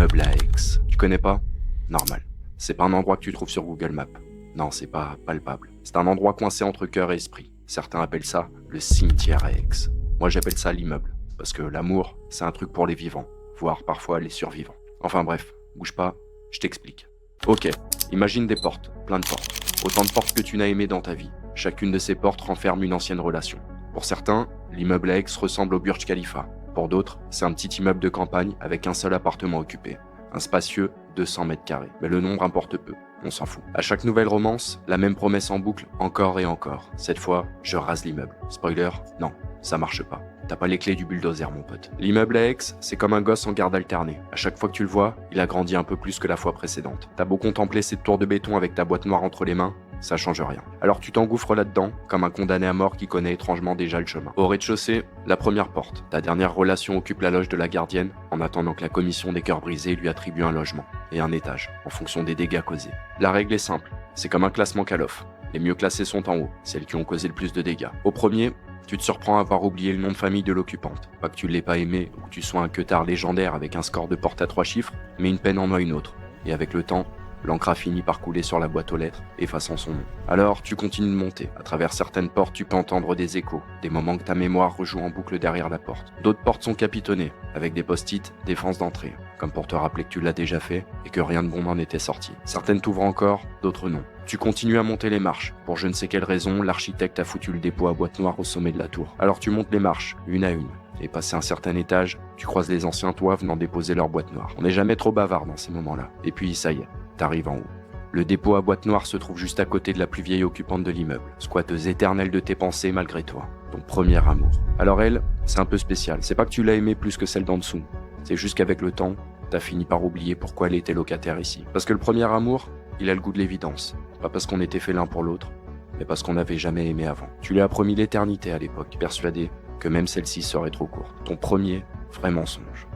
l'immeuble à Aix. Tu connais pas? Normal. C'est pas un endroit que tu trouves sur Google Maps. Non, c'est pas palpable. C'est un endroit coincé entre cœur et esprit. Certains appellent ça le cimetière à Aix. Moi, j'appelle ça l'immeuble. Parce que l'amour, c'est un truc pour les vivants, voire parfois les survivants. Enfin bref, bouge pas, je t'explique. Ok, imagine des portes, plein de portes. Autant de portes que tu n'as aimées dans ta vie. Chacune de ces portes renferme une ancienne relation. Pour certains, l'immeuble à Aix ressemble au Burj Khalifa. Pour d'autres, c'est un petit immeuble de campagne avec un seul appartement occupé. Un spacieux 200 mètres carrés. Mais le nombre importe peu, on s'en fout. À chaque nouvelle romance, la même promesse en boucle, encore et encore. Cette fois, je rase l'immeuble. Spoiler, non, ça marche pas. T'as pas les clés du bulldozer, mon pote. L'immeuble à Aix, c'est comme un gosse en garde alternée. À chaque fois que tu le vois, il a grandi un peu plus que la fois précédente. T'as beau contempler cette tour de béton avec ta boîte noire entre les mains, ça change rien. Alors tu t'engouffres là-dedans, comme un condamné à mort qui connaît étrangement déjà le chemin. Au rez-de-chaussée, la première porte. Ta dernière relation occupe la loge de la gardienne, en attendant que la commission des cœurs brisés lui attribue un logement et un étage, en fonction des dégâts causés. La règle est simple, c'est comme un classement Call of. Les mieux classés sont en haut, celles qui ont causé le plus de dégâts. Au premier, tu te surprends à avoir oublié le nom de famille de l'occupante. Pas que tu l'aies pas aimé ou que tu sois un queutard légendaire avec un score de porte à 3 chiffres, mais une peine en noie une autre. Et avec le temps, l'encre a fini par couler sur la boîte aux lettres, effaçant son nom. Alors, tu continues de monter. À travers certaines portes, tu peux entendre des échos, des moments que ta mémoire rejoue en boucle derrière la porte. D'autres portes sont capitonnées, avec des post-it, défense d'entrée, comme pour te rappeler que tu l'as déjà fait et que rien de bon n'en était sorti. Certaines t'ouvrent encore, d'autres non. Tu continues à monter les marches. Pour je ne sais quelle raison, l'architecte a foutu le dépôt à boîte noire au sommet de la tour. Alors tu montes les marches, une à une. Et passé un certain étage, tu croises les anciens toits venant déposer leur boîte noire. On n'est jamais trop bavard dans ces moments-là. Et puis ça y est, t'arrives en haut. Le dépôt à boîte noire se trouve juste à côté de la plus vieille occupante de l'immeuble, squatteuse éternelle de tes pensées malgré toi, ton premier amour. Alors elle, c'est un peu spécial, c'est pas que tu l'as aimée plus que celle d'en dessous, c'est juste qu'avec le temps, t'as fini par oublier pourquoi elle était locataire ici. Parce que le premier amour, il a le goût de l'évidence, pas parce qu'on était fait l'un pour l'autre, mais parce qu'on n'avait jamais aimé avant. Tu lui as promis l'éternité à l'époque, persuadé que même celle-ci serait trop courte. Ton premier vrai mensonge.